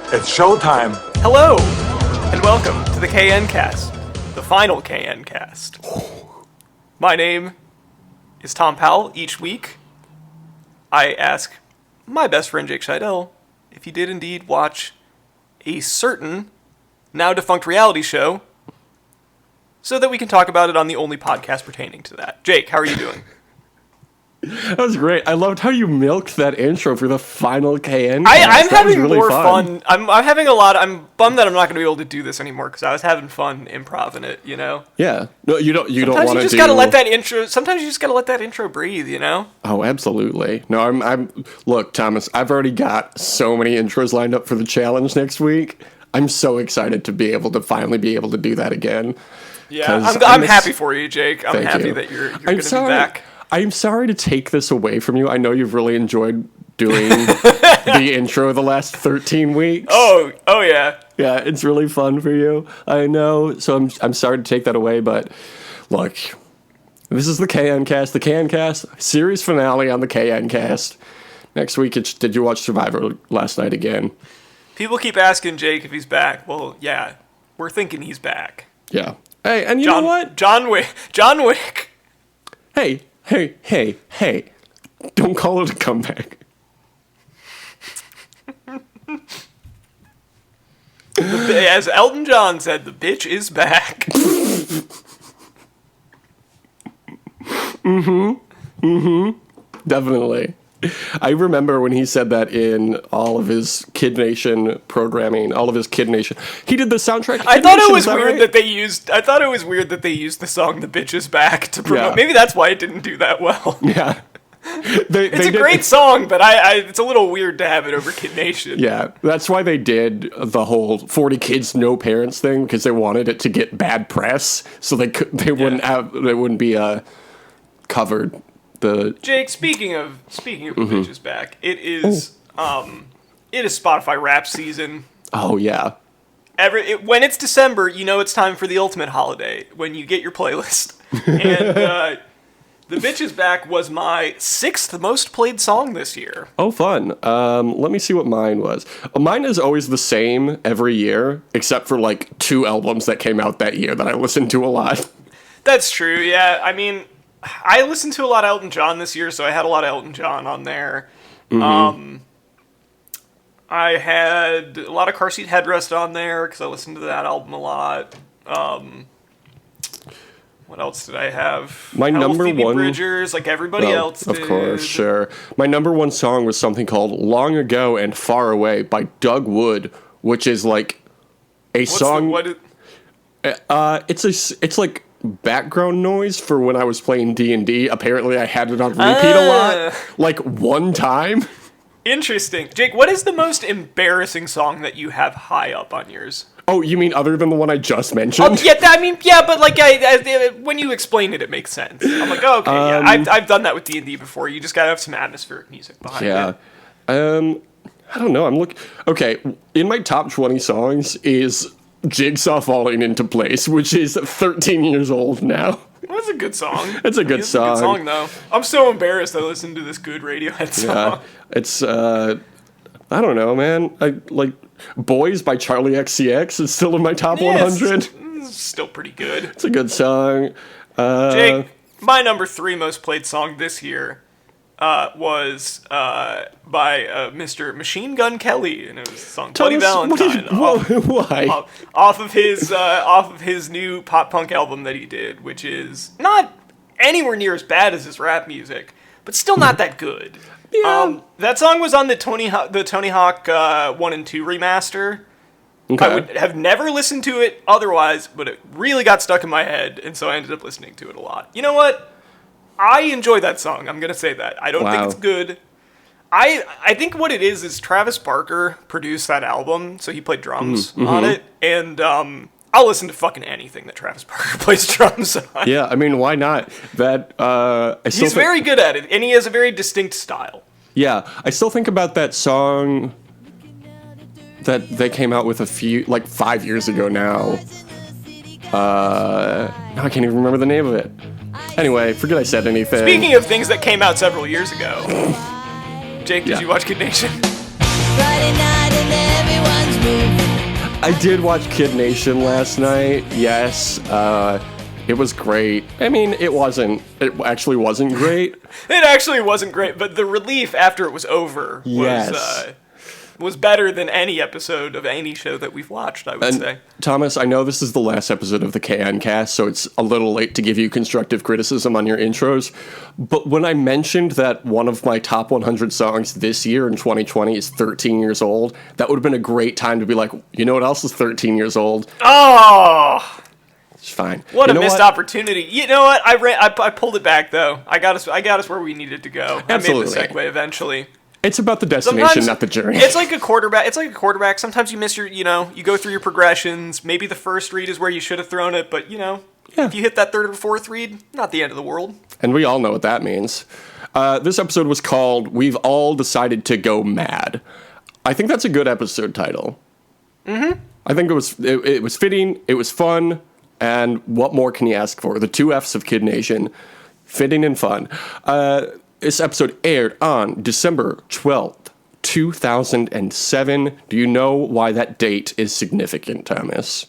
It's showtime. Hello, and welcome to the KN Cast, the final KN Cast. My name is Tom Powell. Each week, I ask my best friend Jake Scheidel if he did indeed watch a certain, now defunct reality show, so that we can talk about it on the only podcast pertaining to that. Jake, how are you doing? That was great. I loved how you milked that intro for the final KN. I'm having really more fun. I'm having a lot. I'm bummed that I'm not going to be able to do this anymore because I was having fun improvising it. You know. Yeah. No, you don't. You don't want to. Sometimes you just got to let that intro. Sometimes you just got to let that intro breathe. You know. Oh, absolutely. No, I'm. Look, Thomas. I've already got so many intros lined up for the challenge next week. I'm so excited to be able to finally be able to do that again. Yeah, I'm happy for you, Jake. I'm happy that you're going to be back. I'm sorry to take this away from you. I know you've really enjoyed doing the intro the last 13 weeks. Oh yeah. Yeah, it's really fun for you. I know. So I'm sorry to take that away, but look, this is the KN Cast. The KN Cast series finale on the KN Cast. Next week, it's Did You Watch Survivor last night again? People keep asking Jake if he's back. Well, yeah, we're thinking he's back. Yeah. Hey, and you know what? John Wick. Hey. Don't call it a comeback. As Elton John said, the bitch is back. Definitely. I remember when he said that in all of his Kid Nation programming, all of his Kid Nation. He did the soundtrack. I thought it was weird that they used. I thought it was weird that they used the song "The Bitch Is Back" to promote. Yeah. Maybe that's why it didn't do that well. Yeah, it's a great song, but it's a little weird to have it over Kid Nation. Yeah, that's why they did the whole 40 kids, no parents thing, because they wanted it to get bad press, so they wouldn't be covered. Jake, speaking of The Bitch Is Back, it is Spotify Rap season. Oh yeah. When it's December, you know it's time for the ultimate holiday when you get your playlist. And The Bitch Is Back was my 6th most played song this year. Oh, fun. Let me see what mine was. Mine is always the same every year, except for like 2 albums that came out that year that I listened to a lot. That's true. Yeah, I mean, I listened to a lot of Elton John this year, so I had a lot of Elton John on there. Mm-hmm. I had a lot of Car Seat Headrest on there because I listened to that album a lot. What else did I have? My number Phoebe one... Bridgers, like everybody else did. Of course, sure. My number one song was something called Long Ago and Far Away by Doug Wood, which is like a song... It's like background noise for when I was playing D&D. Apparently I had it on repeat a lot. Like one time. Interesting. Jake, what is the most embarrassing song that you have high up on yours? Oh, you mean other than the one I just mentioned? Oh, yeah, but like when you explain it, it makes sense. I'm like, oh, okay, yeah, I've done that with D&D before. You just gotta have some atmospheric music behind it. Yeah. I don't know. I'm looking... Okay, in my top 20 songs is Jigsaw Falling Into Place, which is 13 years old now. Well, that's a good song. It's a good song. It's a good song, though. I'm so embarrassed I listened to this good Radiohead song. Yeah, it's, I don't know, man. I like Boys by Charlie XCX is still in my top 100. It's still pretty good. It's a good song. Jake, my number 3 most played song this year was by Mr. Machine Gun Kelly, and it was the song Bloody Valentine. Why? Off of his new pop punk album that he did, which is not anywhere near as bad as his rap music, but still not that good. Yeah. That song was on the Tony Hawk 1 and 2 remaster. Okay. I would have never listened to it otherwise, but it really got stuck in my head, and so I ended up listening to it a lot. You know what? I enjoy that song. I'm going to say that. I don't think it's good. I think what it is Travis Barker produced that album, so he played drums on it, and I'll listen to fucking anything that Travis Barker plays drums on. Yeah, I mean, why not? He's very good at it, and he has a very distinct style. Yeah, I still think about that song that they came out with 5 years ago now. I can't even remember the name of it. Anyway, forget I said anything. Speaking of things that came out several years ago, Jake, did you watch Kid Nation? Friday night and everyone's moving. I did watch Kid Nation last night. Yes, it was great. I mean, it actually wasn't great. It actually wasn't great, but the relief after it was over was better than any episode of any show that we've watched, I would say. Thomas, I know this is the last episode of the KN cast, so it's a little late to give you constructive criticism on your intros, but when I mentioned that one of my top 100 songs this year in 2020 is 13 years old, that would have been a great time to be like, you know what else is 13 years old? Oh! It's fine. What a missed opportunity. You know what? I pulled it back, though. I got us where we needed to go. Absolutely. I made the segue eventually. It's about the destination, not the journey. It's like a quarterback. Sometimes you miss your, you go through your progressions. Maybe the first read is where you should have thrown it, but, if you hit that third or fourth read, not the end of the world. And we all know what that means. This episode was called We've All Decided to Go Mad. I think that's a good episode title. Mm-hmm. I think it was fitting, it was fun, and what more can you ask for? The two F's of Kid Nation, fitting and fun. This episode aired on December 12th, 2007. Do you know why that date is significant, Thomas?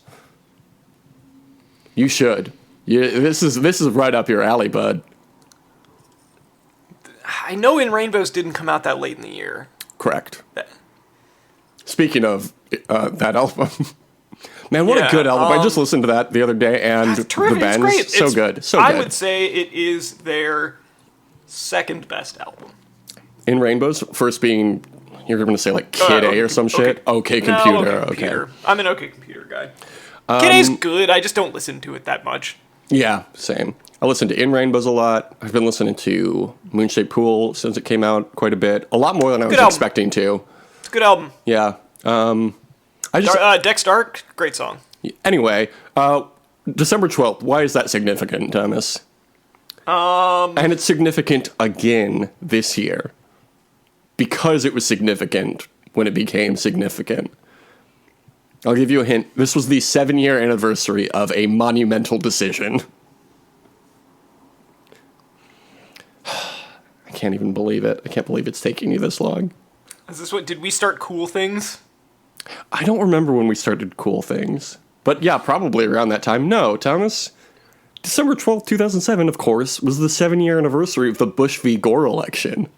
You should. This is right up your alley, bud. I know In Rainbows didn't come out that late in the year. Correct. Speaking of that album, man, what a good album! I just listened to that the other day, and the band's great. So good. I would say it is their second best album. In Rainbows, first being, you're going to say like Kid A or some shit? OK Computer. No, OK Computer. Okay. I'm an OK Computer guy. Kid A's good, I just don't listen to it that much. Yeah, same. I listen to In Rainbows a lot. I've been listening to Moonshaped Pool since it came out quite a bit. A lot more than I was expecting to. It's a good album. Yeah. Dex Dark, great song. Anyway, December 12th, why is that significant, Thomas? And it's significant again this year. Because it was significant when it became significant. I'll give you a hint. This was the 7-year anniversary of a monumental decision. I can't even believe it. I can't believe it's taking you this long. Is this what, did we start Cool Things? I don't remember when we started Cool Things. But yeah, probably around that time. No, Thomas. December 12th, 2007, of course, was the 7-year anniversary of the Bush v. Gore election.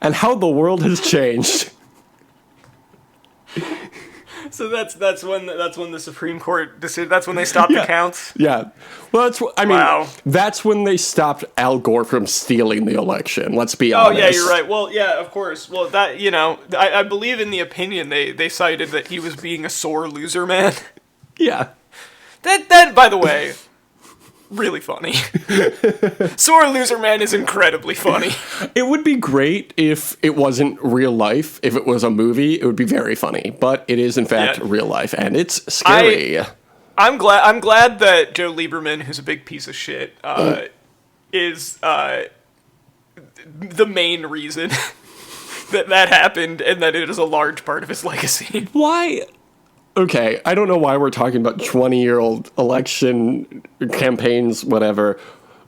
And how the world has changed. So that's when the Supreme Court decided. That's when they stopped the counts. Yeah, well, that's when they stopped Al Gore from stealing the election. Let's be honest. Oh yeah, you're right. Well, yeah, of course. Well, that I believe in the opinion they cited that he was being a sore loser man. Yeah. That by the way, really funny. Sore loser man is incredibly funny. It would be great if it wasn't real life. If it was a movie, it would be very funny. But it is in fact real life, and it's scary. I'm glad that Joe Lieberman, who's a big piece of shit, is the main reason that happened, and that it is a large part of his legacy. Why? Okay, I don't know why we're talking about 20-year-old election campaigns, whatever,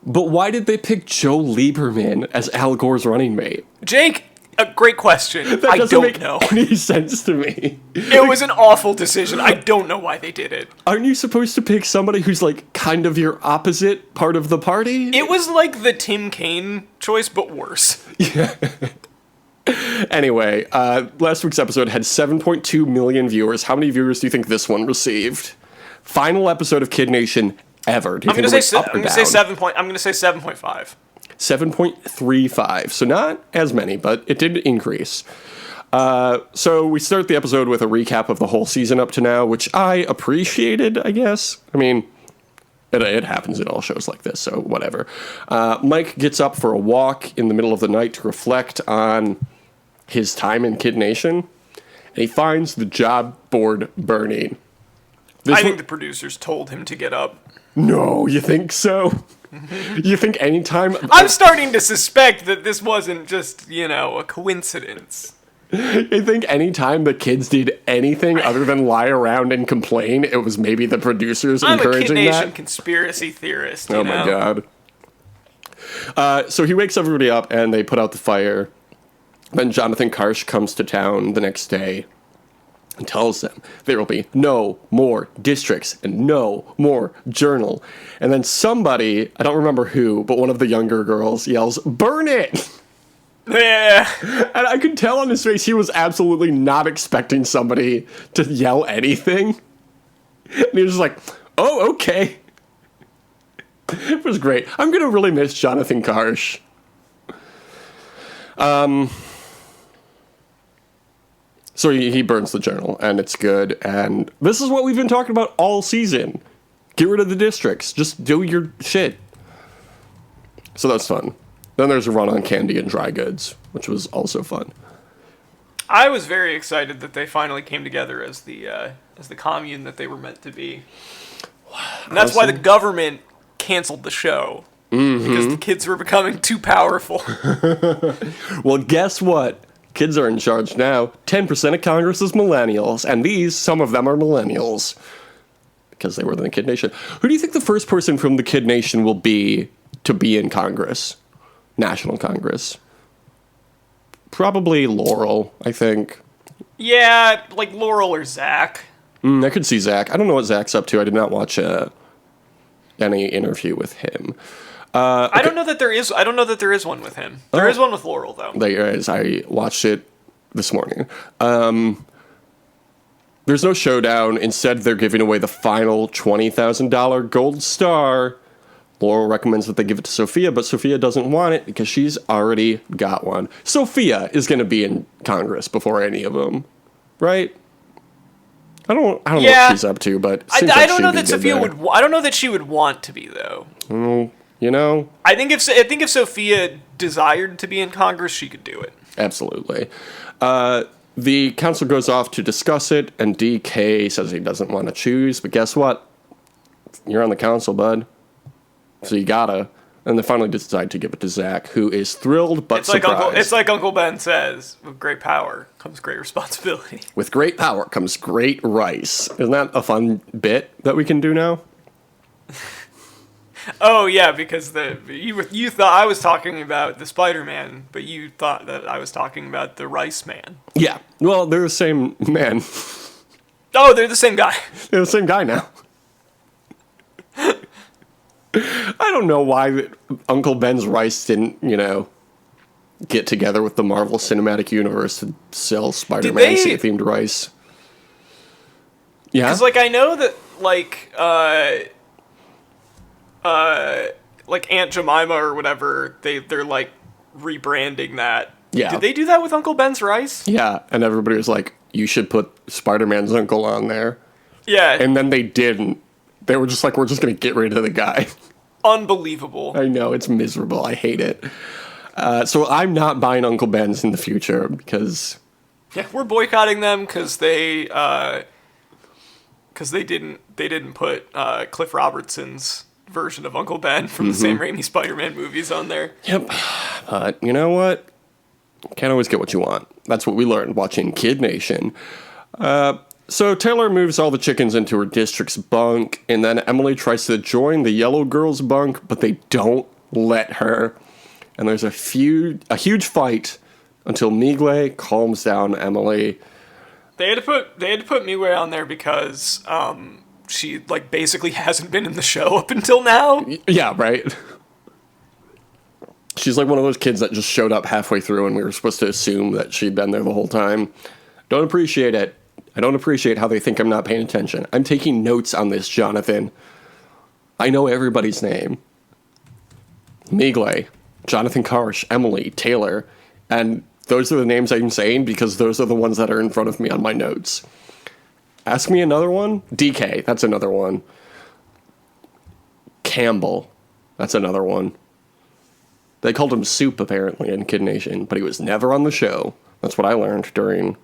but why did they pick Joe Lieberman as Al Gore's running mate? Jake, a great question. That doesn't make any sense to me. It was an awful decision. I don't know why they did it. Aren't you supposed to pick somebody who's like kind of your opposite part of the party? It was like the Tim Kaine choice, but worse. Yeah. Anyway, last week's episode had 7.2 million viewers. How many viewers do you think this one received? Final episode of Kid Nation ever. Do you think it went up or down? I'm going to say 7.5. 7.35. So not as many, but it did increase. So we start the episode with a recap of the whole season up to now, which I appreciated, I guess. I mean, it happens in all shows like this, so whatever. Mike gets up for a walk in the middle of the night to reflect on his time in Kid Nation, and he finds the job board burning. I think the producers told him to get up. No, you think so? You think anytime... I'm starting to suspect that this wasn't just, a coincidence. I think anytime the kids did anything other than lie around and complain, it was maybe the producers encouraging that. I'm a Kid Nation conspiracy theorist, Oh my god. So he wakes everybody up and they put out the fire. Then Jonathan Karsh comes to town the next day and tells them there will be no more districts and no more journal. And then somebody, I don't remember who, but one of the younger girls yells, "Burn it!" Yeah. And I could tell on his face he was absolutely not expecting somebody to yell anything. And he was just like, "Oh, okay." It was great. I'm going to really miss Jonathan Karsh. So he burns the journal, and it's good. And this is what we've been talking about all season. Get rid of the districts. Just do your shit. So that's fun. Then there's a run on candy and dry goods, which was also fun. I was very excited that they finally came together as the commune that they were meant to be. And that's why the government canceled the show. Because the kids were becoming too powerful. Well, guess what? Kids are in charge now. 10% of Congress is millennials, and some of them are millennials. Because they were in the Kid Nation. Who do you think the first person from the Kid Nation will be to be in Congress? National Congress. Probably Laurel, I think. Yeah, like Laurel or Zach. I could see Zach. I don't know what Zach's up to. I did not watch any interview with him. Okay. I don't know that there is. I don't know that there is one with him. There is one with Laurel, though. There is. I watched it this morning. There's no showdown. Instead, they're giving away the final $20,000 gold star. Laurel recommends that they give it to Sophia, but Sophia doesn't want it because she's already got one. Sophia is going to be in Congress before any of them, right? I don't know what she's up to, but it seems I like don't she'd know be that good Sophia there. would. I don't know that she would want to be, though. You know? I think if Sophia desired to be in Congress, she could do it. Absolutely. The council goes off to discuss it, and DK says he doesn't want to choose, but guess what? You're on the council, bud. So you gotta. And they finally decide to give it to Zach, who is thrilled but surprised. It's like Uncle Ben says, with great power comes great responsibility. With great power comes great rice. Isn't that a fun bit that we can do now? Oh yeah, because you thought I was talking about the Spider-Man, but you thought that I was talking about the Rice Man. Yeah. Well, they're the same man. Oh, they're the same guy. They're the same guy now. I don't know why Uncle Ben's Rice didn't, get together with the Marvel Cinematic Universe to sell Spider-Man themed rice. Yeah. Because I know that Aunt Jemima or whatever, they're rebranding that. Yeah. Did they do that with Uncle Ben's rice? Yeah, and everybody was like, you should put Spider-Man's uncle on there. Yeah. And then they didn't. They were just like, we're just going to get rid of the guy. Unbelievable. I know, it's miserable. I hate it. So I'm not buying Uncle Ben's in the future because... Yeah, we're boycotting them because they didn't put Cliff Robertson's version of Uncle Ben from the Sam Raimi Spider-Man movies on there. Yep. But you know what? Can't always get what you want. That's what we learned watching Kid Nation. So Taylor moves all the chickens into her district's bunk, and then Emily tries to join the yellow girl's bunk, but they don't let her. And there's a huge fight until Migle calms down Emily. They had to put Miwe on there because she basically hasn't been in the show up until now. Yeah, right. She's like one of those kids that just showed up halfway through, and we were supposed to assume that she'd been there the whole time. Don't appreciate it. I don't appreciate how they think I'm not paying attention. I'm taking notes on this, Jonathan. I know everybody's name. Migle, Jonathan Karsh, Emily, Taylor, and those are the names I'm saying because those are the ones that are in front of me on my notes. Ask me another one. DK, that's another one. Campbell, that's another one. They called him Soup, apparently, in Kid Nation, but he was never on the show. That's what I learned during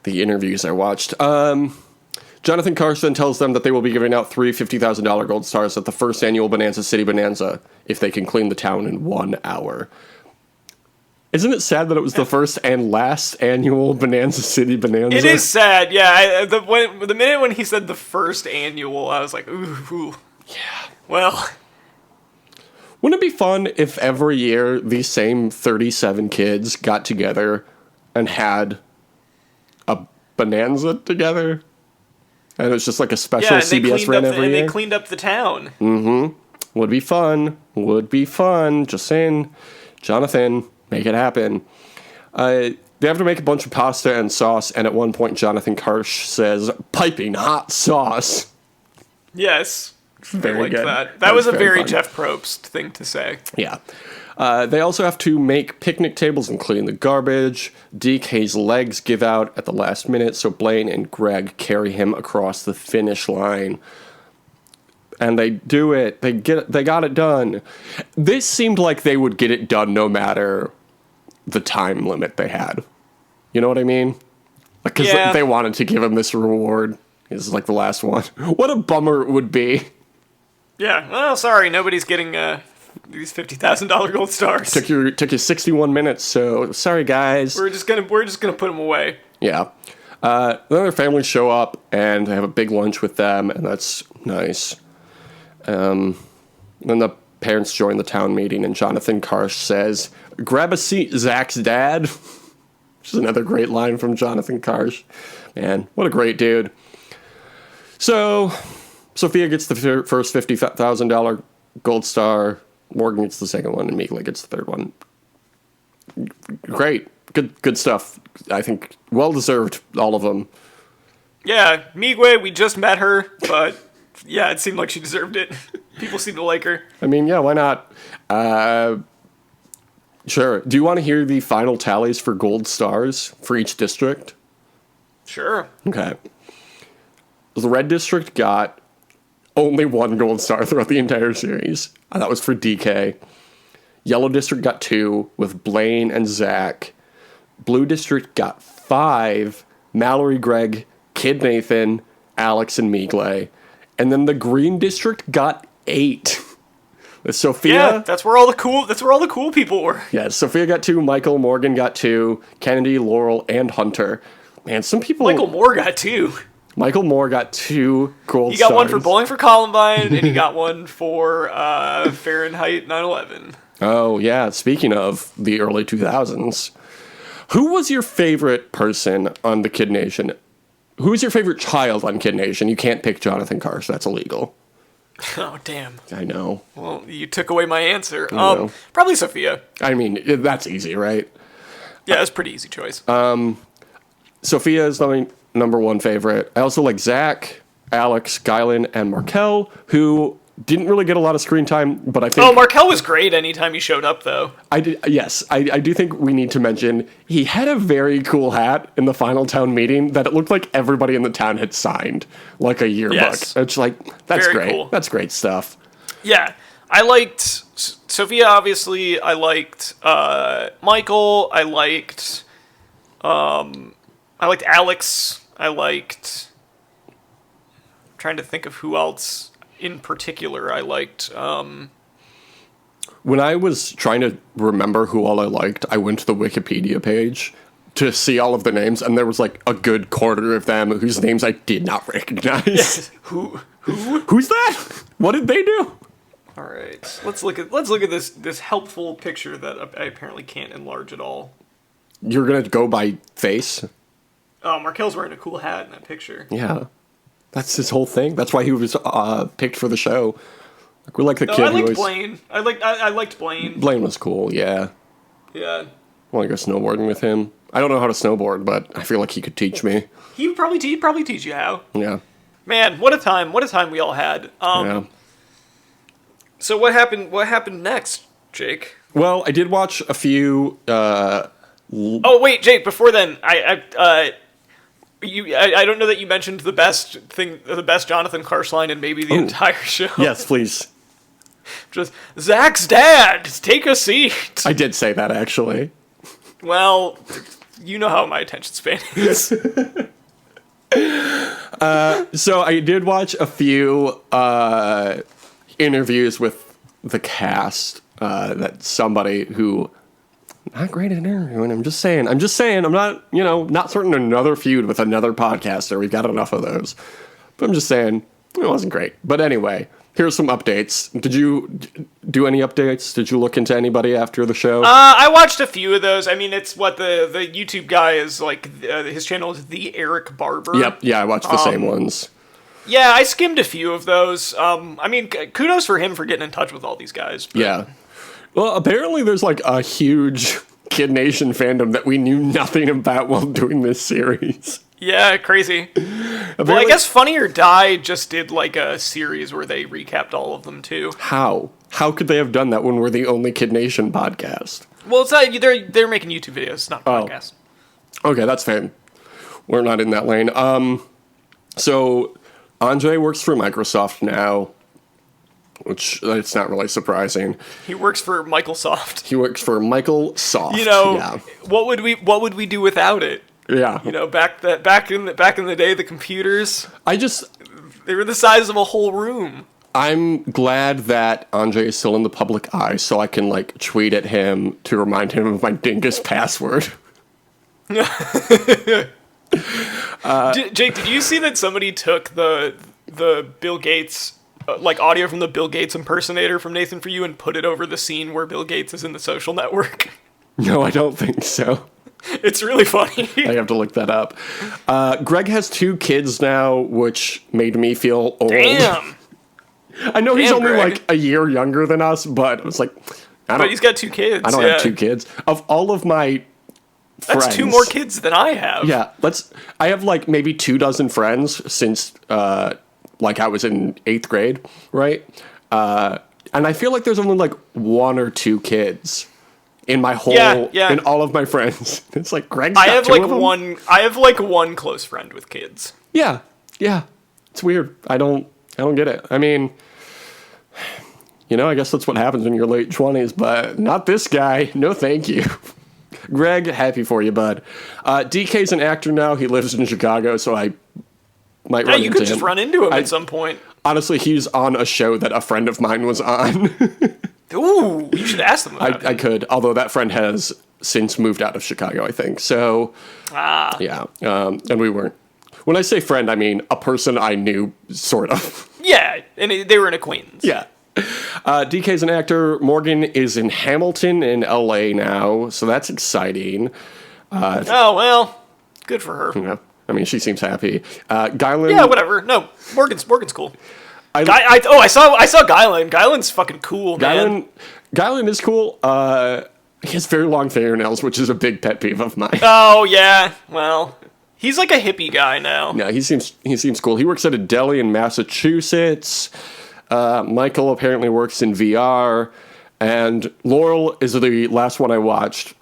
the interviews I watched. Jonathan Carson tells them that they will be giving out 3 $50,000 gold stars at the first annual Bonanza City Bonanza if they can clean the town in 1 hour. Isn't it sad that it was the first and last annual Bonanza City Bonanza? It is sad, yeah. The minute when he said the first annual, I was like, ooh. Yeah. Well. Wouldn't it be fun if every year these same 37 kids got together and had a bonanza together? And it was just like a special Yeah, and CBS ran every year? they cleaned up the town. Would be fun. Would be fun. Just saying. Jonathan, make it happen. They have to make a bunch of pasta and sauce, and at one point Jonathan Karsh says, "Piping hot sauce." Yes. Very I liked good. that. That was a very fun. Jeff Probst thing to say. Yeah. They also have to make picnic tables and clean the garbage. DK's legs give out at the last minute, so Blaine and Greg carry him across the finish line. And they do it. They got it done. This seemed like they would get it done no matter the time limit they had. You know what I mean? Because they wanted to give him this reward. This is like the last one. What a bummer it would be. Yeah. Well, sorry, nobody's getting these $50,000 gold stars. Took you 61 minutes, so sorry guys. We're just gonna put them away. Yeah. Then their families show up and they have a big lunch with them, and that's nice. Then the parents join the town meeting, and Jonathan Karsh says, "Grab a seat, Zach's dad." Which is another great line from Jonathan Karsh. Man, what a great dude. So, Sophia gets the first $50,000 gold star. Morgan gets the second one, and Migla gets the third one. Great. Good stuff. I think well-deserved, all of them. Yeah, Migwe, we just met her, but yeah, it seemed like she deserved it. People seem to like her. I mean, yeah, why not? Sure. Do you want to hear the final tallies for gold stars for each district? Sure. Okay. The red district got only one gold star throughout the entire series. That was for DK. Yellow district got 2 with Blaine and Zach. Blue district got 5. Mallory, Greg, Kid Nathan, Alex, and Migle. And then the green district got 8. Sophia. Yeah, that's where all the cool people were. Yeah, Sophia got 2. Michael Morgan got 2. Kennedy, Laurel, and Hunter. Man, some people. Michael Moore got 2. Michael Moore got 2 gold He got stars. one for Bowling for Columbine, and he got one for Fahrenheit 9/11. Oh, yeah. Speaking of the early 2000s, who was your favorite person on the Kid Nation? Who was your favorite child on Kid Nation? You can't pick Jonathan Karsh. That's illegal. Oh, damn. I know. Well, you took away my answer. know. Probably Sophia. I mean, that's easy, right? Yeah, that's a pretty easy choice. Sophia is my number one favorite. I also like Zach, Alex, Guyland, and Markel, who didn't really get a lot of screen time, but I think... Oh, Markel was great anytime he showed up, though. I do think we need to mention he had a very cool hat in the final town meeting that it looked like everybody in the town had signed, like a yearbook. Yes. It's like, that's Very great. cool. That's great stuff. Yeah, I liked Sophia, obviously. I liked Michael. I liked Alex. I'm trying to think of who else in particular I liked. When I was trying to remember who all I liked, I went to the Wikipedia page to see all of the names, and there was like a good quarter of them whose names I did not recognize. Who? Who's that? What did they do? All right, let's look at this helpful picture that I apparently can't enlarge at all. You're gonna go by face? Oh, Markel's wearing a cool hat in that picture. Yeah, that's his whole thing. That's why he was picked for the show. Like, we like the No, kid. I liked who Blaine. I liked Blaine. Blaine was cool. Yeah, Yeah, I want to go snowboarding with him. I don't know how to snowboard, but I feel like he could teach me. he'd probably teach you how. Yeah. Man, what a time! What a time we all had. Yeah. So what happened? What happened next, Jake? Well, I did watch a few. Oh wait, Jake. Before then, I don't know that you mentioned the best Jonathan Karsh line in maybe the entire show. Yes, please. Just Zach's dad. Take a seat. I did say that actually. Well, you know how my attention span is. So I did watch a few interviews with the cast. That somebody who not great at interviewing. I'm just saying. I'm not not starting another feud with another podcaster. We've got enough of those. But I'm just saying it wasn't great. But anyway, here's some updates. Did you do any updates? Did you look into anybody after the show? I watched a few of those. I mean, it's what the YouTube guy is like. His channel is The Eric Barber. Yep. Yeah, I watched the same ones. Yeah, I skimmed a few of those. I mean, kudos for him for getting in touch with all these guys. But... Yeah. Well, apparently there's like a huge Kid Nation fandom that we knew nothing about while doing this series. Yeah, crazy. Well, I guess Funny or Die just did like a series where they recapped all of them too. How? How could they have done that when we're the only Kid Nation podcast? Well, it's not. They're making YouTube videos, not podcasts. Okay, that's fine. We're not in that lane. So Andre works for Microsoft now, which it's not really surprising. He works for Microsoft. He works for Microsoft. You know, yeah. what would we do without it? Yeah. You know, back in the day, the computers, they were the size of a whole room. I'm glad that Andre is still in the public eye, so I can like tweet at him to remind him of my dingus password. Jake, did you see that somebody took the Bill Gates like audio from the Bill Gates impersonator from Nathan For You and put it over the scene where Bill Gates is in The Social Network? No, I don't think so. It's really funny. I have to look that up. Greg has 2 kids now, which made me feel old. Damn. I know he's only Greg. like a year younger than us, but it was like, But he's got 2 kids. I don't have 2 kids. Of all of my friends, That's 2 more kids than I have. Yeah, I have like maybe 24 friends since like I was in 8th grade, right? And I feel like there's only like 1 or 2 kids in my whole in all of my friends. It's like Greg's got I have 2 like of them? I have like one close friend with kids. Yeah. It's weird. I don't get it. I mean, you know, I guess that's what happens in your late 20s, but not this guy. No, thank you. Greg, happy for you, bud. DK's an actor now. He lives in Chicago, so I might run into him. You could just run into him at some point. Honestly, he's on a show that a friend of mine was on. Ooh, you should ask them about I could, although that friend has since moved out of Chicago, I think. So, yeah, and we weren't. When I say friend, I mean a person I knew, sort of. Yeah, and they were an acquaintance. Yeah. DK's an actor. Morgan is in Hamilton in LA now, so that's exciting. Oh, well, good for her. Yeah, I mean, she seems happy. Guyland. Yeah, whatever. No, Morgan's cool. I saw Guyland. Guyland's fucking cool, man. Guyland is cool. He has very long fingernails, which is a big pet peeve of mine. Oh yeah, well, he's like a hippie guy now. Yeah, he seems cool. He works at a deli in Massachusetts. Michael apparently works in VR, and Laurel is the last one I watched.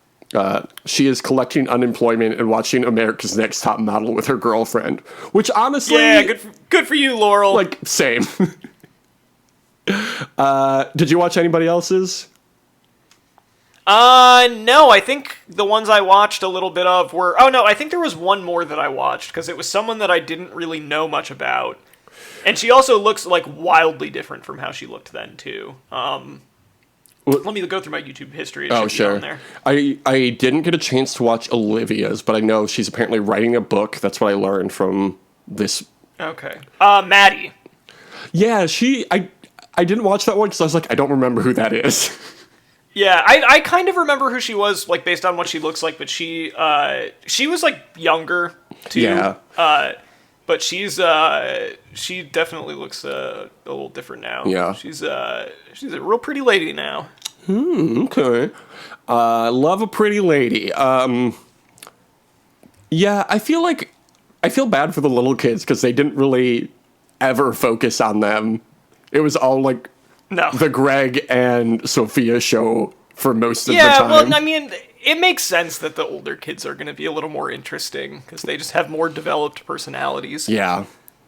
She is collecting unemployment and watching America's Next Top Model with her girlfriend, which honestly... Yeah, good for you, Laurel. Like, same. Did you watch anybody else's? No, I think the ones I watched a little bit of were... Oh, no, I think there was one more that I watched, because it was someone that I didn't really know much about. And she also looks, like, wildly different from how she looked then, too. Let me go through my YouTube history. Oh, sure. There. I didn't get a chance to watch Olivia's, but I know she's apparently writing a book. That's what I learned from this. Okay. Maddie. Yeah, I didn't watch that one because I was like, I don't remember who that is. Yeah, I kind of remember who she was, like, based on what she looks like, but she was, like, younger, too. Yeah. But she definitely looks a little different now. Yeah. She's a real pretty lady now. Okay. Love a pretty lady. Yeah, I feel bad for the little kids because they didn't really ever focus on them. It was all like the Greg and Sophia show for most of the time. Yeah, well, I mean, it makes sense that the older kids are going to be a little more interesting because they just have more developed personalities. Yeah,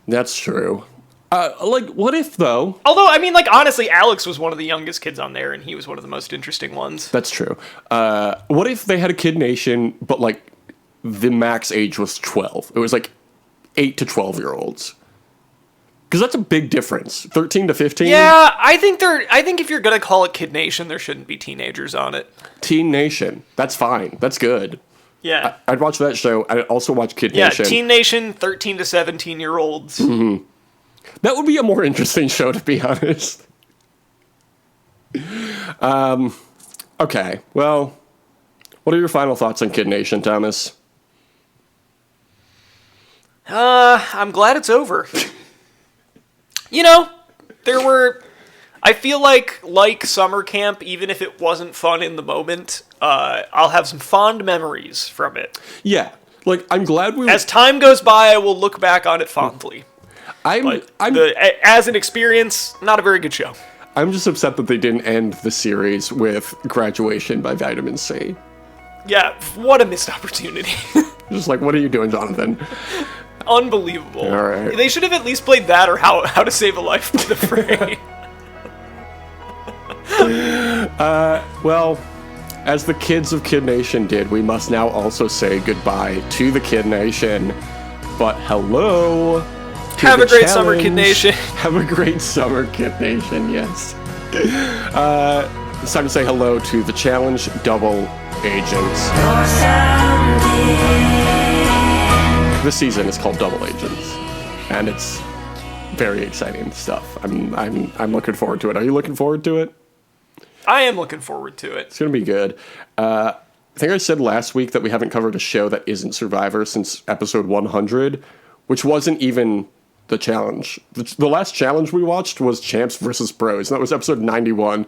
that's true. Like, what if, though... Although, I mean, like, honestly, Alex was one of the youngest kids on there, and he was one of the most interesting ones. That's true. What if they had a Kid Nation, but, like, the max age was 12? It was, like, 8 to 12-year-olds. Because that's a big difference. 13 to 15? Yeah, I think if you're going to call it Kid Nation, there shouldn't be teenagers on it. Teen Nation. That's fine. That's good. Yeah. I'd watch that show. I'd also watch Kid Nation. Yeah, Teen Nation, 13 to 17-year-olds. Mm-hmm. That would be a more interesting show, to be honest. Okay, well, what are your final thoughts on Kid Nation, Thomas? I'm glad it's over. I feel like summer camp, even if it wasn't fun in the moment, I'll have some fond memories from it. Yeah, like, I'm glad As time goes by, I will look back on it fondly. As an experience, not a very good show. I'm just upset that they didn't end the series with Graduation by Vitamin C. Yeah, what a missed opportunity. Just like, what are you doing, Jonathan? Unbelievable. All right. They should have at least played that or How to Save a Life by the Fray. Well, as the kids of Kid Nation did, we must now also say goodbye to the Kid Nation. But hello. Have a great summer, Kid Nation. Have a great summer, Kid Nation, yes. It's time to say hello to the challenge double agents. This season is called Double Agents, and it's very exciting stuff. I'm looking forward to it. Are you looking forward to it? I am looking forward to it. It's gonna be good. I think I said last week that we haven't covered a show that isn't Survivor since episode 100, which wasn't even the challenge. The last challenge we watched was Champs versus Pros, and that was episode 91.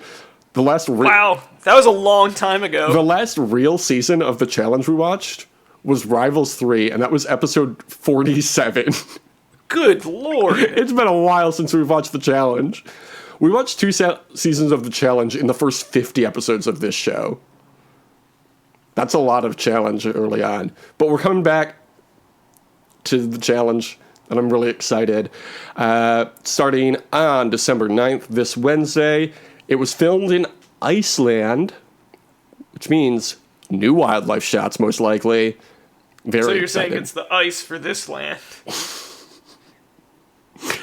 Wow, that was a long time ago. The last real season of the challenge we watched was Rivals 3, and that was episode 47. Good lord. It's been a while since we've watched the challenge. We watched 2 seasons of the challenge in the first 50 episodes of this show. That's a lot of challenge early on. But we're coming back to the challenge, and I'm really excited. Starting on December 9th, this Wednesday. It was filmed in Iceland, which means new wildlife shots, most likely. Very So you're excited. saying it's the ice for this land?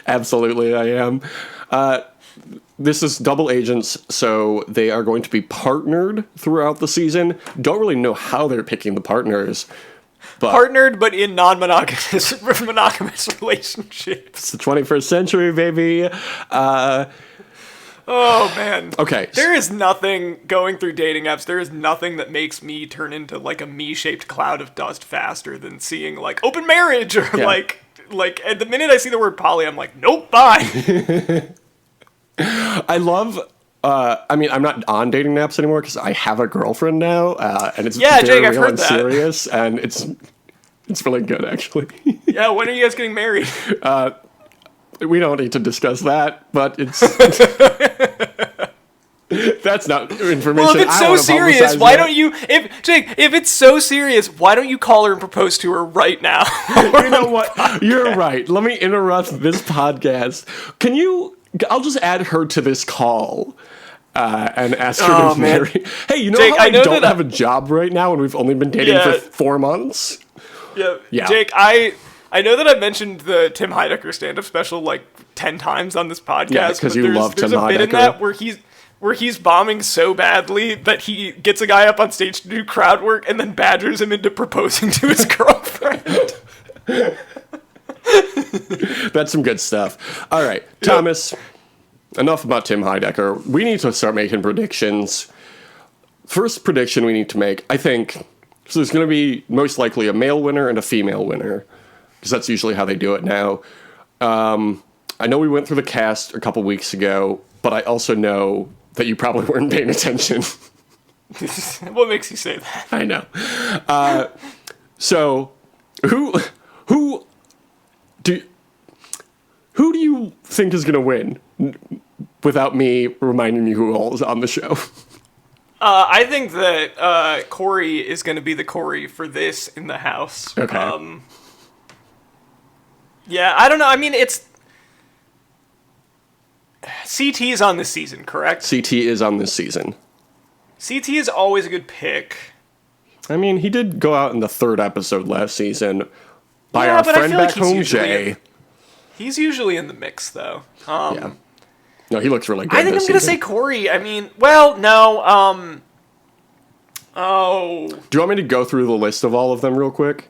Absolutely, I am. This is double agents, so they are going to be partnered throughout the season. Don't really know how they're picking the partners. But Partnered, but in non-monogamous monogamous relationships. it's the 21st century, baby. Oh, man. Okay. There is nothing going through dating apps. There is nothing that makes me turn into like a me-shaped cloud of dust faster than seeing like open marriage or Yeah. like at the minute I see the word poly, I'm like, nope, bye. I love... I'm not on dating apps anymore because I have a girlfriend now, and it's Yeah, very Jake, I've real heard and that. serious, and it's really good, actually. Yeah, when are you guys getting married? We don't need to discuss that, but it's... That's not information. Well, if it's I so wanna serious, publicize why yet. don't you... If it's so serious, why don't you call her and propose to her right now? You know what? You're right. Let me interrupt this podcast. I'll just add her to this call and ask her to marry. Hey, you know Jake, how I I know don't that have a job right now and we've only been dating Yeah. for 4 months? Yeah. Jake, I know that I've mentioned the Tim Heidecker stand-up special like 10 times on this podcast. Yeah, 'cause but you love there's Tim a bit in Heidecker. that where he's bombing so badly that he gets a guy up on stage to do crowd work and then badgers him into proposing to his girlfriend. That's some good stuff. All right, Thomas, enough about Tim Heidecker. We need to start making predictions. First prediction we need to make, I think, so there's going to be most likely a male winner and a female winner, because that's usually how they do it now. I know we went through the cast a couple weeks ago, but I also know that you probably weren't paying attention. What makes you say that? I know. So, who do you think is going to win? Without me reminding you who all is on the show. I think that Corey is going to be the Corey for this in the house. Okay. Yeah, I don't know. I mean, it's... CT is on this season, correct? CT is on this season. CT is always a good pick. I mean, he did go out in the 3rd episode last season by Yeah, our but I friend feel like back he's home, usually Jay. He's usually in the mix, though. Yeah. No, he looks really good I think I'm this going to say season. Corey. I mean, well, no, Do you want me to go through the list of all of them real quick?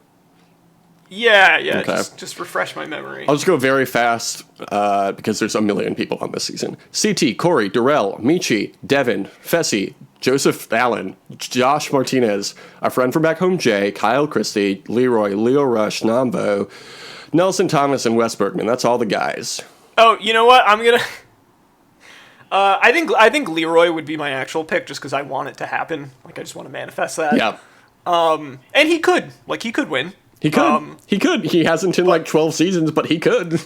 Yeah, Okay. just refresh my memory. I'll just go very fast because there's a million people on this season. CT, Corey, Durrell, Michi, Devin, Fessy, Joseph Allen, Josh Martinez, our friend from back home, Jay, Kyle Christie, Leroy, Leo Rush, Nambo, Nelson Thomas, and Wes Bergman. That's all the guys. Oh, you know what? I'm gonna. I think Leroy would be my actual pick just because I want it to happen. Like I just want to manifest that. Yeah. And he could win. He could. He could. He hasn't in like 12 seasons, but he could.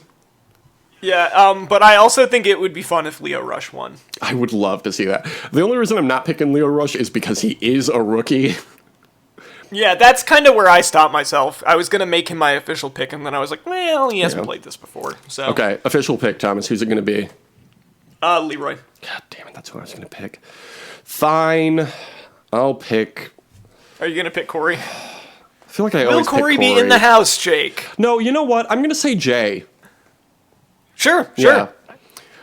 Yeah, but I also think it would be fun if Leo Rush won. I would love to see that. The only reason I'm not picking Leo Rush is because he is a rookie. Yeah, that's kind of where I stopped myself. I was going to make him my official pick, and then I was like, well, he hasn't played this before. So Okay, official pick, Thomas. Who's it going to be? Leroy. God damn it, that's what I was going to pick. Fine. I'll pick... Are you going to pick Corey? I feel like I Will always pick Corey Corey. be in the house, Jake? No, you know what? I'm going to say Jay. Sure. Yeah.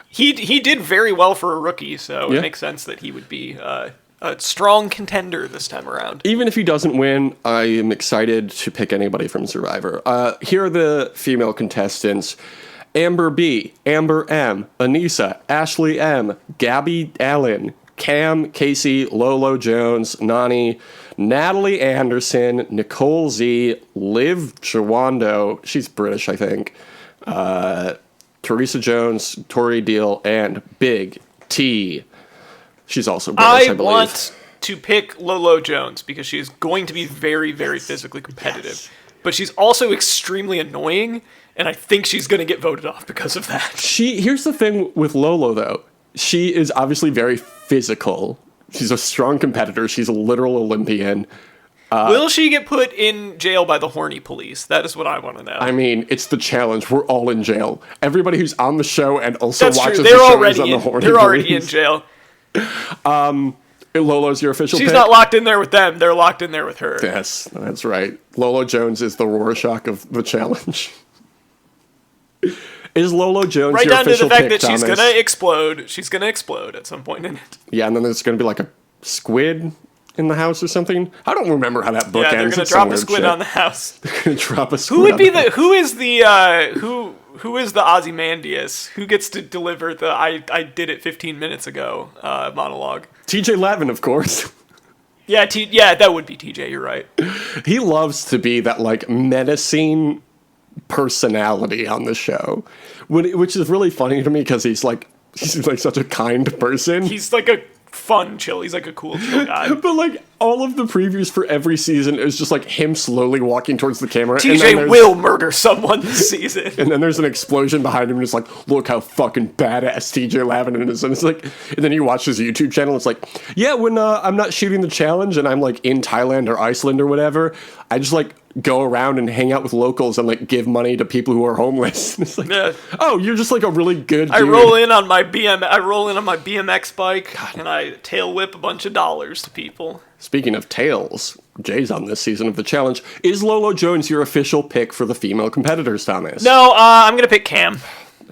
He did very well for a rookie, so Yeah. it makes sense that he would be a strong contender this time around. Even if he doesn't win, I am excited to pick anybody from Survivor. Here are the female contestants. Amber B, Amber M, Anissa, Ashley M, Gabby Allen, Cam, Casey, Lolo Jones, Nani, Natalie Anderson, Nicole Z, Liv Chawando, she's British, I think, Teresa Jones, Tori Deal, and Big T. She's also British, I believe. Want to pick Lolo Jones because she is going to be very, very physically competitive. Yes. But she's also extremely annoying, and I think she's going to get voted off because of that. Here's the thing with Lolo, though. She is obviously very physical. She's a strong competitor. She's a literal Olympian. Will she get put in jail by the horny police? That is what I want to know. I mean, it's the challenge. We're all in jail. Everybody who's on the show and also That's watches true. the show is on the horny They're already in police. jail. Lolo's your official She's pick? not locked in there with them. They're locked in there with her. Yes, that's right. Lolo Jones is the Rorschach of the challenge. Is Lolo Jones Right your down to the official fact pick, that she's Thomas? going to explode. She's going to explode at some point in it. Yeah, and then there's going to be like a squid in the house or something. I don't remember how that book Yeah, they're ends. going to It's drop some a weird squid shit. on the house. They're going to drop a squid. Who would on be the who is the Ozymandias? Who gets to deliver the I did it 15 minutes ago monologue? TJ Lavin, of course. Yeah, that would be TJ, you're right. He loves to be that like menacing personality on the show, which is really funny to me because he's like such a kind person. He's like a fun chill. He's like a cool chill guy. But like all of the previews for every season is just like him slowly walking towards the camera. and then TJ there's- will murder someone this season. And then there's an explosion behind him, and it's like, look how fucking badass TJ Lavin is. And it's like, and then you watch his YouTube channel, it's like, yeah, when I'm not shooting the challenge and I'm like in Thailand or Iceland or whatever, I just like go around and hang out with locals and like give money to people who are homeless. It's like, Yeah. oh, you're just like a really good dude. I roll in on my BMX bike and I tail whip a bunch of dollars to people. Speaking of tails, Jay's on this season of the challenge. Is Lolo Jones your official pick for the female competitors, Thomas? No, I'm gonna pick Cam.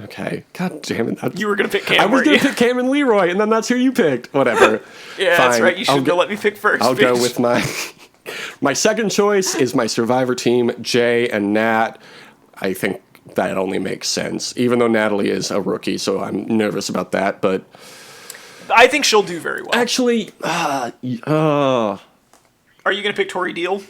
Okay. God damn it. You were gonna pick Cam. I was weren't going you? to pick Cam and Leroy, and then that's who you picked. Whatever. Yeah, that's Fine. right. You should have let me pick first. I'll go bitch. with my second choice is my Survivor team, Jay and Nat. I think that only makes sense, even though Natalie is a rookie, so I'm nervous about that. But I think she'll do very well. actually, Are you gonna pick Tori Deal?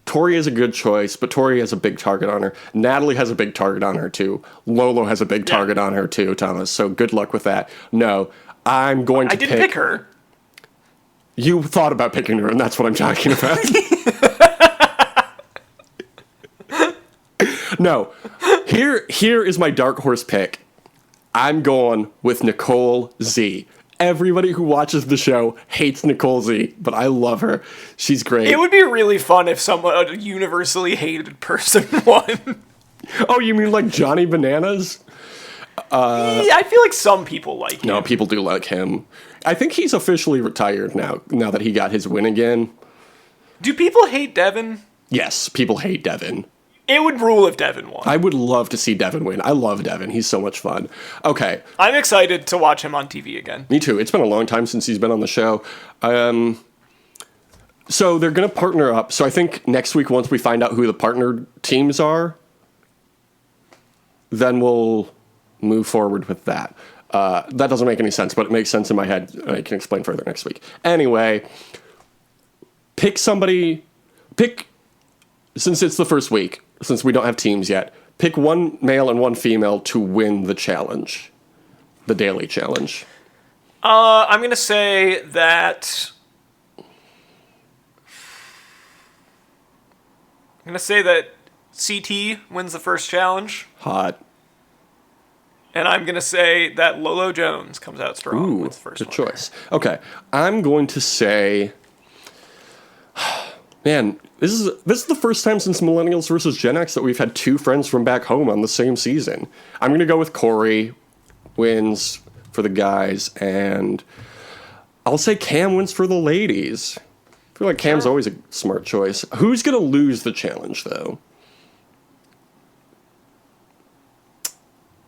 Tori is a good choice, but Tori has a big target on her. Natalie has a big target on her, too. Lolo has a big target on her, too, Thomas. So good luck with that. No, I'm going to I didn't pick her. You thought about picking her, and that's what I'm talking about. No. Here is my dark horse pick. I'm going with Nicole Z. Everybody who watches the show hates Nicole Z, but I love her. She's great. It would be really fun if a universally hated person won. Oh, you mean like Johnny Bananas? Yeah, I feel like some people like him. No, people do like him. I think he's officially retired now that he got his win again. Do people hate Devin? Yes, people hate Devin. It would rule if Devin won. I would love to see Devin win. I love Devin. He's so much fun. Okay. I'm excited to watch him on TV again. Me too. It's been a long time since he's been on the show. So they're going to partner up. So I think next week, once we find out who the partner teams are, then we'll move forward with that. That doesn't make any sense, but it makes sense in my head. I can explain further next week. Anyway, since it's the first week, since we don't have teams yet, pick one male and one female to win the challenge, the daily challenge. I'm going to say that... CT wins the first challenge. Hot. And I'm going to say that Lolo Jones comes out strong. Ooh, wins the first good one. choice. Okay, I'm going to say... Man, this is the first time since Millennials versus Gen X that we've had two friends from back home on the same season. I'm going to go with Corey wins for the guys, and I'll say Cam wins for the ladies. I feel like Cam's always a smart choice. Who's going to lose the challenge, though?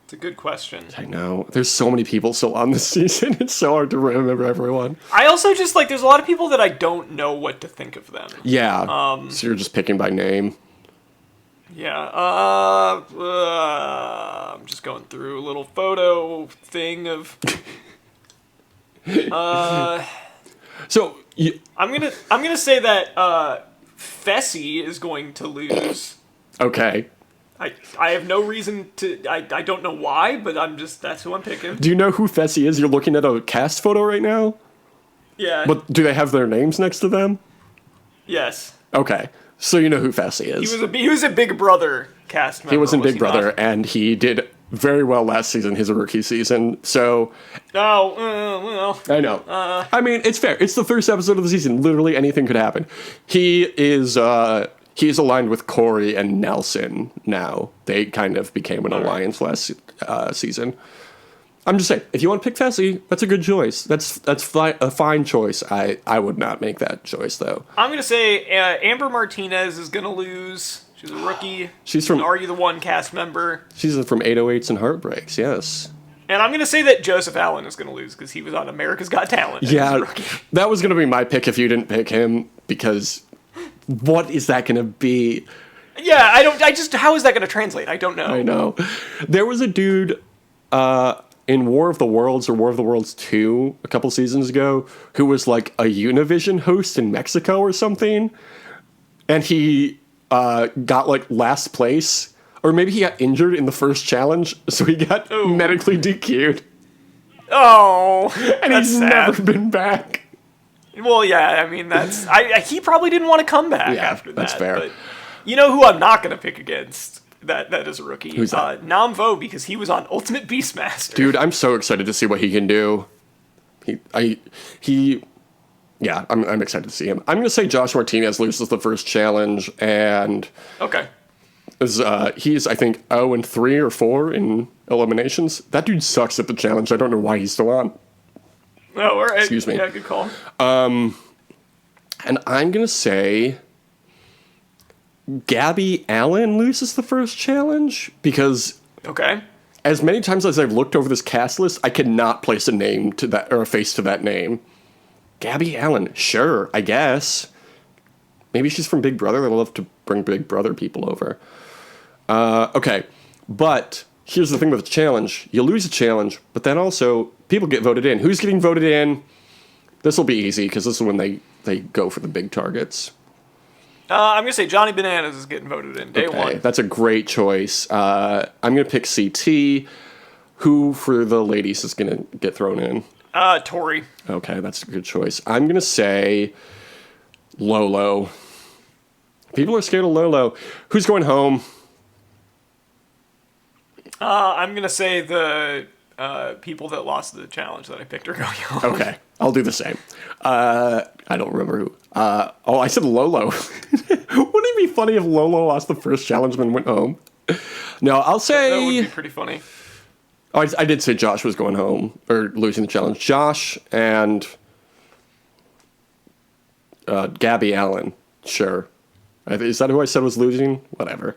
It's a good question. I know. There's so many people still on this season. It's so hard to remember everyone. I also just, there's a lot of people that I don't know what to think of them. Yeah. So you're just picking by name. Yeah. I'm just going through a little photo thing of... So... I'm gonna say that Fessy is going to lose. Okay. I have no reason to... I don't know why, but that's who I'm picking. Do you know who Fessy is? You're looking at a cast photo right now? Yeah. But do they have their names next to them? Yes. Okay. So you know who Fessy is. He was a Big Brother cast member. He was in Big Brother, not? and he did very well last season, his rookie season. So... Oh, well... I know. I mean, it's fair. It's the first episode of the season. Literally anything could happen. He's aligned with Corey and Nelson now. They kind of became an alliance last season. I'm just saying, if you want to pick Fessy, that's a good choice. That's a fine choice. I would not make that choice, though. I'm going to say Amber Martinez is going to lose. She's a rookie. She's from... Are You the One cast member? She's from 808s and Heartbreaks, yes. And I'm going to say that Joseph Allen is going to lose because he was on America's Got Talent. Yeah, that was going to be my pick if you didn't pick him, because what is that going to be? Yeah, how is that going to translate? I don't know. I know. There was a dude in War of the Worlds or War of the Worlds 2 a couple seasons ago who was like a Univision host in Mexico or something, and he got like last place. Or maybe he got injured in the first challenge, so he got medically DQ'd. Oh, and he's never been back. Well, yeah, I mean, he probably didn't want to come back after that. That's fair. But you know who I'm not going to pick against that is a rookie? Who's that? Nam Vo, because he was on Ultimate Beastmaster. Dude, I'm so excited to see what he can do. Yeah, I'm excited to see him. I'm going to say Josh Martinez loses the first challenge, and... Okay. He's, I think, 0-3 or 4 in eliminations. That dude sucks at the challenge. I don't know why he's still on. Oh, all right. Excuse me. Yeah, good call. And I'm going to say Gabby Allen loses the first challenge, because Okay. as many times as I've looked over this cast list, I cannot place a name to that, or a face to that name. Gabby Allen, sure, I guess. Maybe she's from Big Brother. I'd love to bring Big Brother people over. Okay, but here's the thing with the challenge. You lose a challenge, but then also people get voted in. Who's getting voted in? This will be easy, because this is when they go for the big targets. I'm going to say Johnny Bananas is getting voted in day one. That's a great choice. I'm going to pick CT. Who, for the ladies, is going to get thrown in? Tori. Okay, that's a good choice. I'm going to say Lolo. People are scared of Lolo. Who's going home? I'm going to say the people that lost the challenge that I picked are going home. Okay, I'll do the same. I don't remember who. I said Lolo. Wouldn't it be funny if Lolo lost the first challenge and then went home? No, I'll say... That would be pretty funny. Oh, I did say Josh was going home, or losing the challenge. Josh and Gabby Allen. Sure. Is that who I said was losing? Whatever.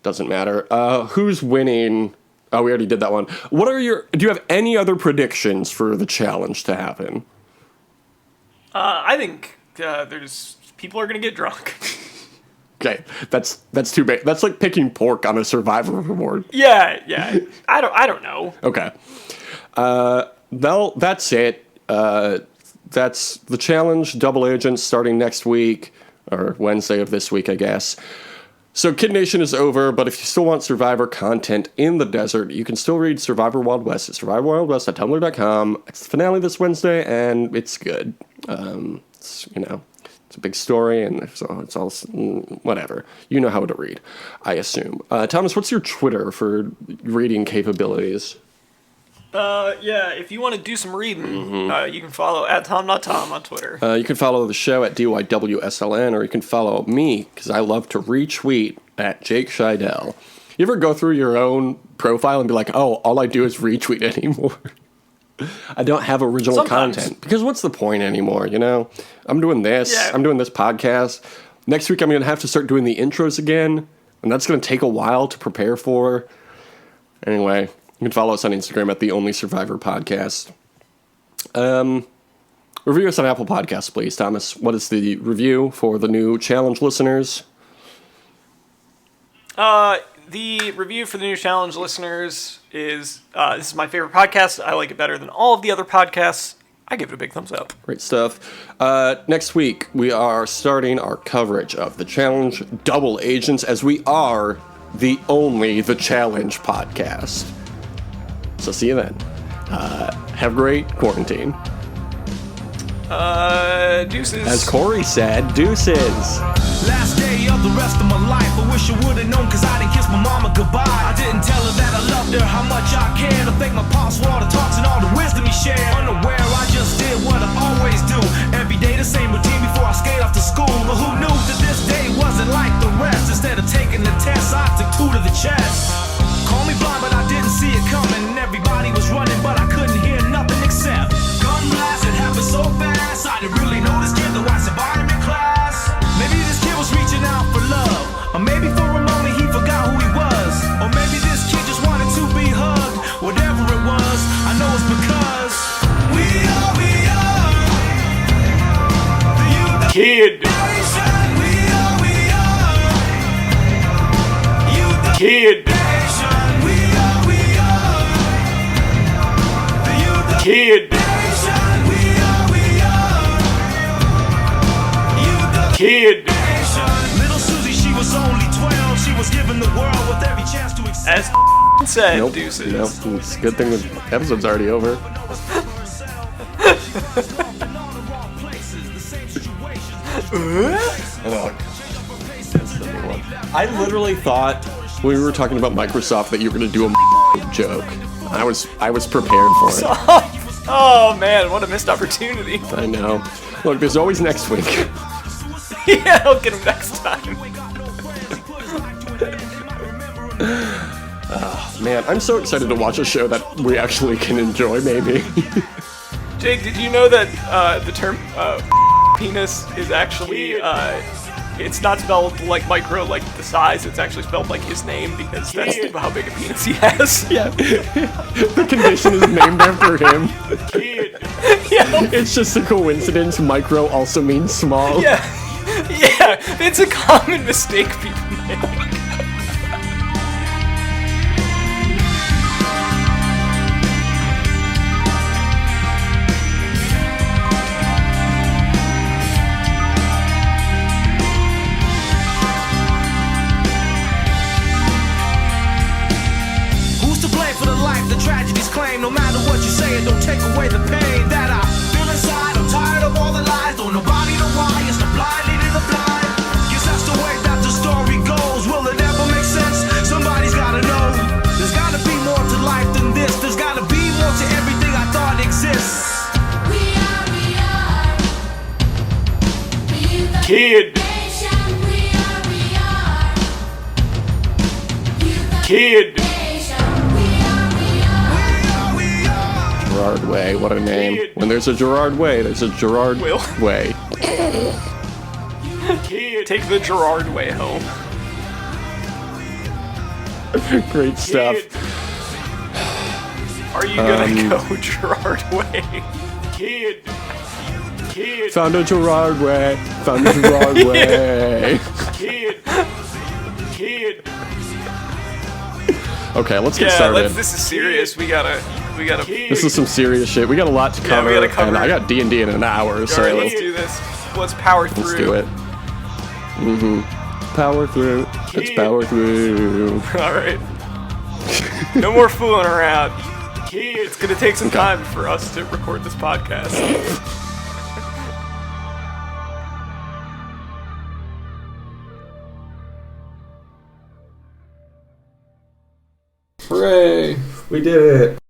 Doesn't matter. Who's winning? Oh, we already did that one. Do you have any other predictions for the challenge to happen? I think there's People are gonna get drunk. Okay, that's too big. That's like picking pork on a Survivor reward. Yeah. I don't know. Okay. Well, that's it. That's the challenge, Double Agents, starting next week, or Wednesday of this week, I guess. So Kid Nation is over, but if you still want Survivor content in the desert, you can still read Survivor Wild West at survivorwildwest.tumblr.com. It's the finale this Wednesday, and it's good. It's a big story, and so it's all whatever. You know how to read, I assume. Thomas, what's your Twitter for reading capabilities? If you want to do some reading, you can follow @TomNotTom on Twitter. You can follow the show at DYWSLN, or you can follow me, because I love to retweet at Jake Scheidel. You ever go through your own profile and be like, oh, all I do is retweet anymore? I don't have original content. Because what's the point anymore, you know? I'm doing this. Yeah. I'm doing this podcast. Next week I'm going to have to start doing the intros again, and that's going to take a while to prepare for. Anyway, you can follow us on Instagram at The Only Survivor Podcast. Review us on Apple Podcasts, please. Thomas, what is the review for the new challenge listeners? The review for the new challenge listeners is, this is my favorite podcast. I like it better than all of the other podcasts. I give it a big thumbs up. Great stuff. Next week, we are starting our coverage of the challenge Double Agents, as we are the Challenge podcast. So see you then. Have a great quarantine. Deuces. As Corey said, deuces. Last day of the rest of my life, I wish I would've known, cause I didn't kiss my mama goodbye. I didn't tell her that I loved her, how much I cared. I thank my pops for all the talks and all the wisdom he shared. Unaware, I just did what I always do. Every day the same routine before I skate off to school. But who knew that this day wasn't like the rest? Instead of taking the test, I took 2 to the chest. Call me blind, but I didn't see it coming. Everybody was running, but I couldn't hear nothing except gun blast. It happened so fast, I didn't really know this kid, though I survived in class. Maybe this kid was reaching out for love, or maybe for a moment he forgot who he was, or maybe this kid just wanted to be hugged. Whatever it was, I know it's because we are the youth Kid. nation. We are youth Kid. nation. We are the youth Kid. nation. We are youth Kid. Little Susie, she was only 12. She was given the world with every chance to excel. As said, Nope. deuces. Nope. It's a good thing the episode's already over. I literally thought when we were talking about Microsoft that you were going to do a joke. I was prepared for it. Oh man, what a missed opportunity. I know. Look, there's always next week. Yeah, I'll get him next time. Man, I'm so excited to watch a show that we actually can enjoy, maybe. Jake, did you know that the term penis is actually it's not spelled like micro, like the size. It's actually spelled like his name, because that's how big a penis he has. Yeah. The condition is named after him. Yeah, It's just a coincidence. Micro also means small. yeah, it's a common mistake people make. Who's to blame for the life the tragedies claim? No matter what you say, it don't take away the pain that I feel inside. I'm tired of all the lies, don't nobody know why. It's the blind leading the blind. Guess that's the way that the story goes. Will it ever make sense? Somebody's gotta know. There's gotta be more to life than this. There's gotta be more to everything I thought exists. Kid. Kid. Gerard Way, what a name. When there's a Gerard Way, there's a Gerard Will. Way. Kid. Take the Gerard way home. Great stuff. Kid. Are you gonna go Gerard way? Kid. Kid. Found a Gerard Way. on the wrong way. Kid. Okay, let's get Yeah, started. this is serious. We gotta. This is some serious shit. We got a lot to cover, we gotta cover and I it. got D&D in an hour, so Alright, let's do this. Let's power through. let's do it. Power through. Let's power through. Alright. No more fooling around. It's gonna take some time for us to record this podcast. Hooray! We did it!